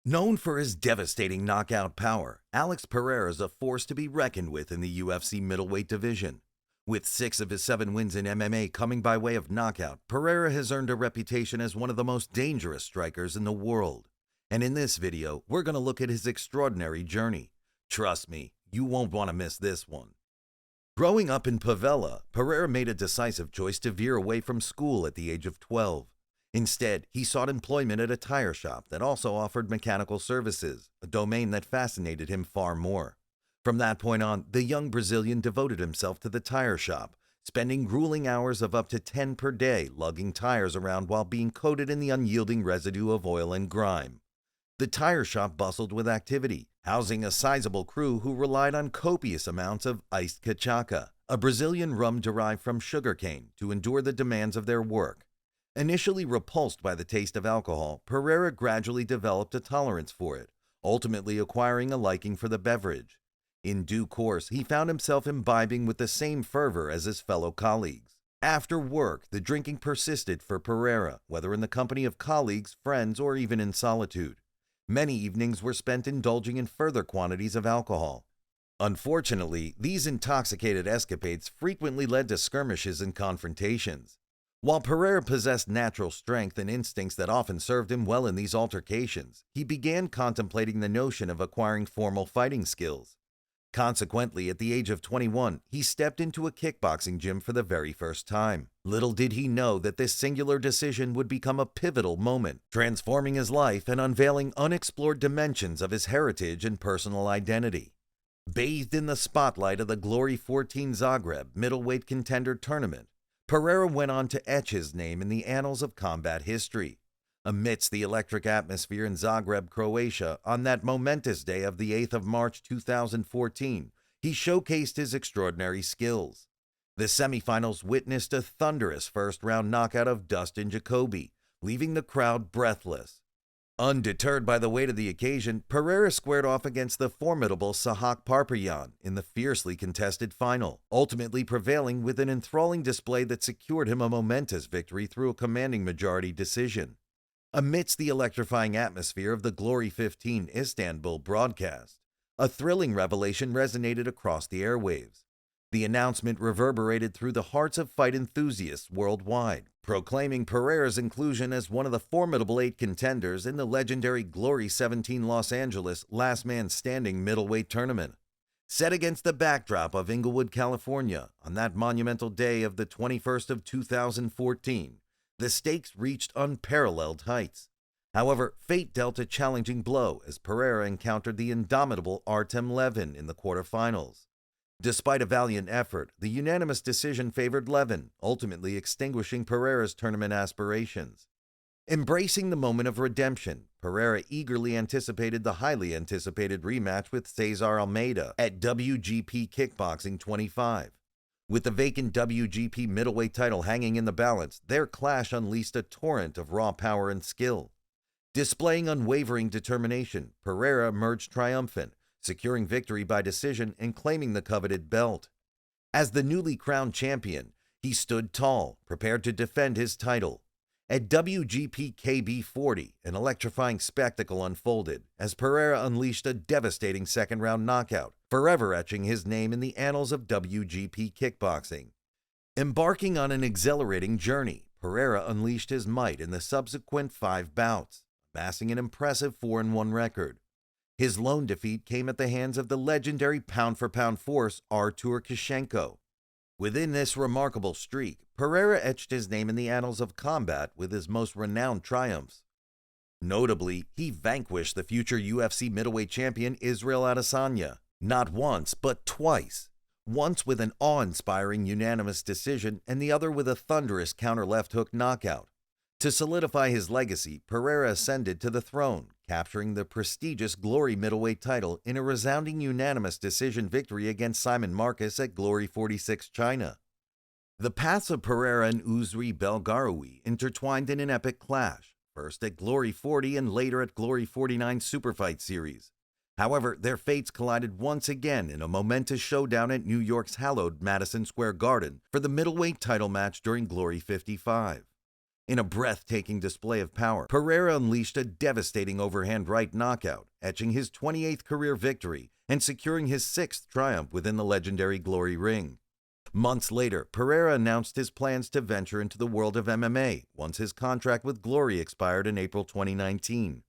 Known for his devastating knockout power, Alex Pereira is a force to be reckoned with in the UFC middleweight division. With 6 of his 7 wins in MMA coming by way of knockout, Pereira has earned a reputation as one of the most dangerous strikers in the world. And in this video, we're going to look at his extraordinary journey. Trust me, you won't want to miss this one. Growing up in Pavela, Pereira made a decisive choice to veer away from school at the age of 12. Instead, he sought employment at a tire shop that also offered mechanical services, a domain that fascinated him far more. From that point on, the young Brazilian devoted himself to the tire shop, spending grueling hours of up to 10 per day lugging tires around while being coated in the unyielding residue of oil and grime. The tire shop bustled with activity, housing a sizable crew who relied on copious amounts of iced cachaça, a Brazilian rum derived from sugarcane, to endure the demands of their work. Initially repulsed by the taste of alcohol, Pereira gradually developed a tolerance for it, ultimately acquiring a liking for the beverage. In due course, he found himself imbibing with the same fervor as his fellow colleagues. After work, the drinking persisted for Pereira, whether in the company of colleagues, friends, or even in solitude. Many evenings were spent indulging in further quantities of alcohol. Unfortunately, these intoxicated escapades frequently led to skirmishes and confrontations. While Pereira possessed natural strength and instincts that often served him well in these altercations, he began contemplating the notion of acquiring formal fighting skills. Consequently, at the age of 21, he stepped into a kickboxing gym for the very first time. Little did he know that this singular decision would become a pivotal moment, transforming his life and unveiling unexplored dimensions of his heritage and personal identity. Bathed in the spotlight of the Glory 14 Zagreb middleweight contender tournament, Pereira went on to etch his name in the annals of combat history. Amidst the electric atmosphere in Zagreb, Croatia, on that momentous day of the 8th of March 2014, he showcased his extraordinary skills. The semifinals witnessed a thunderous first-round knockout of Dustin Jacoby, leaving the crowd breathless. Undeterred by the weight of the occasion, Pereira squared off against the formidable Sahak Parpayan in the fiercely contested final, ultimately prevailing with an enthralling display that secured him a momentous victory through a commanding majority decision. Amidst the electrifying atmosphere of the Glory 15 Istanbul broadcast, a thrilling revelation resonated across the airwaves. The announcement reverberated through the hearts of fight enthusiasts worldwide, proclaiming Pereira's inclusion as one of the formidable 8 contenders in the legendary Glory 17 Los Angeles Last Man Standing middleweight tournament. Set against the backdrop of Inglewood, California, on that monumental day of the 21st of 2014, the stakes reached unparalleled heights. However, fate dealt a challenging blow as Pereira encountered the indomitable Artem Levin in the quarterfinals. Despite a valiant effort, the unanimous decision favored Levin, ultimately extinguishing Pereira's tournament aspirations. Embracing the moment of redemption, Pereira eagerly anticipated the highly anticipated rematch with Cesar Almeida at WGP Kickboxing 25. With the vacant WGP middleweight title hanging in the balance, their clash unleashed a torrent of raw power and skill. Displaying unwavering determination, Pereira emerged triumphant, securing victory by decision and claiming the coveted belt. As the newly crowned champion, he stood tall, prepared to defend his title. At WGP KB40, an electrifying spectacle unfolded as Pereira unleashed a devastating second-round knockout, forever etching his name in the annals of WGP kickboxing. Embarking on an exhilarating journey, Pereira unleashed his might in the subsequent 5 bouts, amassing an impressive 4-1 record. His lone defeat came at the hands of the legendary pound-for-pound force Artur Kishenko. Within this remarkable streak, Pereira etched his name in the annals of combat with his most renowned triumphs. Notably, he vanquished the future UFC middleweight champion Israel Adesanya, not once but twice. Once with an awe-inspiring unanimous decision and the other with a thunderous counter left hook knockout. To solidify his legacy, Pereira ascended to the throne, capturing the prestigious Glory middleweight title in a resounding unanimous decision victory against Simon Marcus at Glory 46 China. The paths of Pereira and Uzri Belgaroui intertwined in an epic clash, first at Glory 40 and later at Glory 49 Superfight Series. However, their fates collided once again in a momentous showdown at New York's hallowed Madison Square Garden for the middleweight title match during Glory 55. In a breathtaking display of power, Pereira unleashed a devastating overhand right knockout, etching his 28th career victory and securing his 6th triumph within the legendary Glory ring. Months later, Pereira announced his plans to venture into the world of MMA once his contract with Glory expired in April 2019.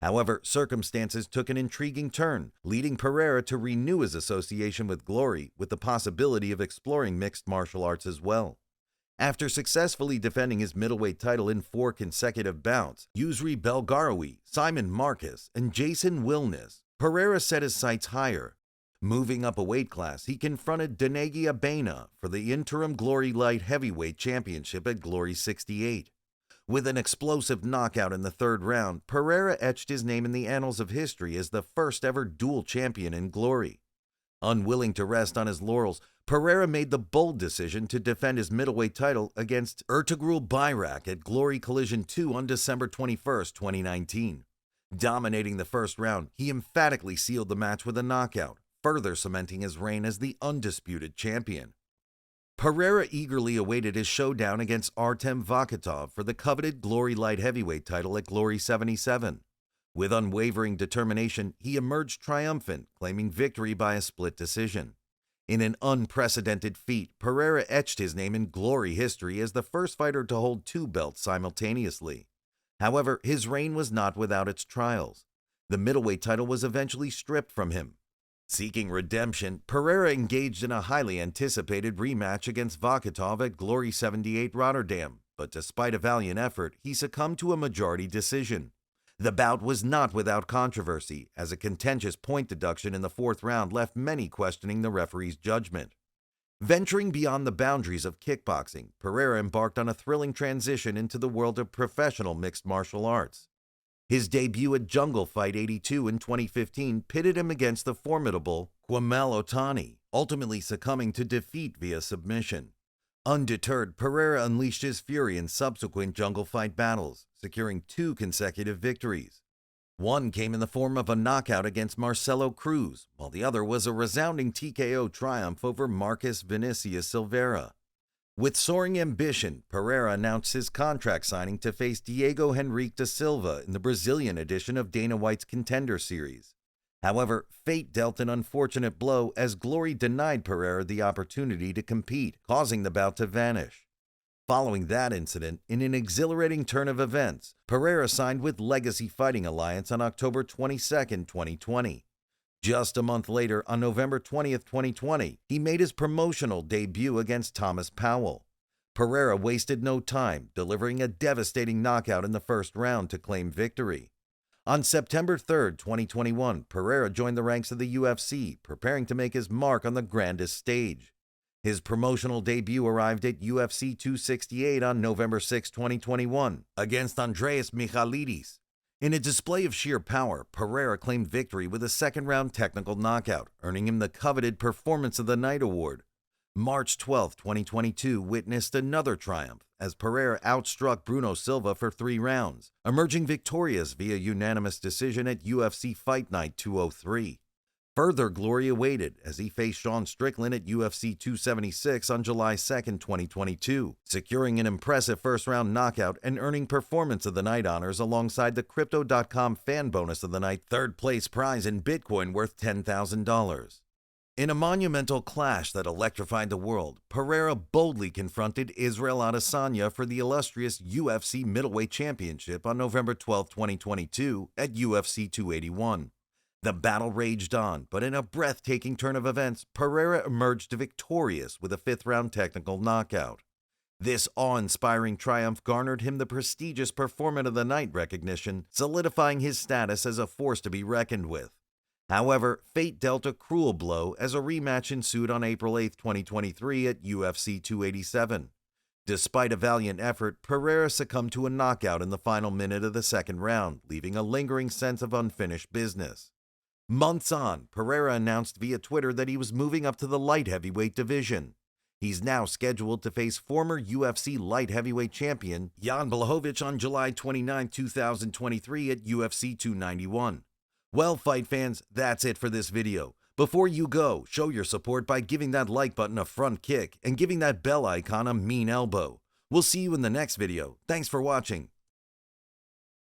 However, circumstances took an intriguing turn, leading Pereira to renew his association with Glory with the possibility of exploring mixed martial arts as well. After successfully defending his middleweight title in 4 consecutive bouts, Yusri Belgarawi, Simon Marcus, and Jason Wilness, Pereira set his sights higher. Moving up a weight class, he confronted Denegi Abena for the interim Glory Light Heavyweight Championship at Glory 68. With an explosive knockout in the 3rd round, Pereira etched his name in the annals of history as the first ever dual champion in Glory. Unwilling to rest on his laurels, Pereira made the bold decision to defend his middleweight title against Ertugrul Bayrak at Glory Collision 2 on December 21, 2019. Dominating the 1st round, he emphatically sealed the match with a knockout, further cementing his reign as the undisputed champion. Pereira eagerly awaited his showdown against Artem Vakitov for the coveted Glory Light Heavyweight title at Glory 77. With unwavering determination, he emerged triumphant, claiming victory by a split decision. In an unprecedented feat, Pereira etched his name in Glory history as the first fighter to hold 2 belts simultaneously. However, his reign was not without its trials. The middleweight title was eventually stripped from him. Seeking redemption, Pereira engaged in a highly anticipated rematch against Vakitov at Glory 78 Rotterdam, but despite a valiant effort, he succumbed to a majority decision. The bout was not without controversy, as a contentious point deduction in the 4th round left many questioning the referee's judgment. Venturing beyond the boundaries of kickboxing, Pereira embarked on a thrilling transition into the world of professional mixed martial arts. His debut at Jungle Fight 82 in 2015 pitted him against the formidable Quamel Otani, ultimately succumbing to defeat via submission. Undeterred, Pereira unleashed his fury in subsequent Jungle Fight battles, securing 2 consecutive victories. One came in the form of a knockout against Marcelo Cruz, while the other was a resounding TKO triumph over Marcus Vinicius Silveira. With soaring ambition, Pereira announced his contract signing to face Diego Henrique da Silva in the Brazilian edition of Dana White's Contender Series. However, fate dealt an unfortunate blow as Glory denied Pereira the opportunity to compete, causing the bout to vanish. Following that incident, in an exhilarating turn of events, Pereira signed with Legacy Fighting Alliance on October 22, 2020. Just a month later, on November 20, 2020, he made his promotional debut against Thomas Powell. Pereira wasted no time, delivering a devastating knockout in the 1st round to claim victory. On September 3, 2021, Pereira joined the ranks of the UFC, preparing to make his mark on the grandest stage. His promotional debut arrived at UFC 268 on November 6, 2021, against Andreas Michalidis. In a display of sheer power, Pereira claimed victory with a 2nd-round technical knockout, earning him the coveted Performance of the Night award. March 12, 2022 witnessed another triumph as Pereira outstruck Bruno Silva for 3 rounds, emerging victorious via unanimous decision at UFC Fight Night 203. Further glory awaited as he faced Sean Strickland at UFC 276 on July 2, 2022, securing an impressive 1st-round knockout and earning Performance of the Night honors alongside the Crypto.com Fan Bonus of the Night 3rd-place prize in Bitcoin worth $10,000. In a monumental clash that electrified the world, Pereira boldly confronted Israel Adesanya for the illustrious UFC Middleweight Championship on November 12, 2022 at UFC 281. The battle raged on, but in a breathtaking turn of events, Pereira emerged victorious with a 5th-round technical knockout. This awe-inspiring triumph garnered him the prestigious Performance of the Night recognition, solidifying his status as a force to be reckoned with. However, fate dealt a cruel blow as a rematch ensued on April 8, 2023 at UFC 287. Despite a valiant effort, Pereira succumbed to a knockout in the final minute of the 2nd round, leaving a lingering sense of unfinished business. Months on, Pereira announced via Twitter that he was moving up to the light heavyweight division. He's now scheduled to face former UFC light heavyweight champion Jan Blachowicz on July 29, 2023 at UFC 291. Well, fight fans, that's it for this video. Before you go, show your support by giving that like button a front kick and giving that bell icon a mean elbow. We'll see you in the next video. Thanks for watching.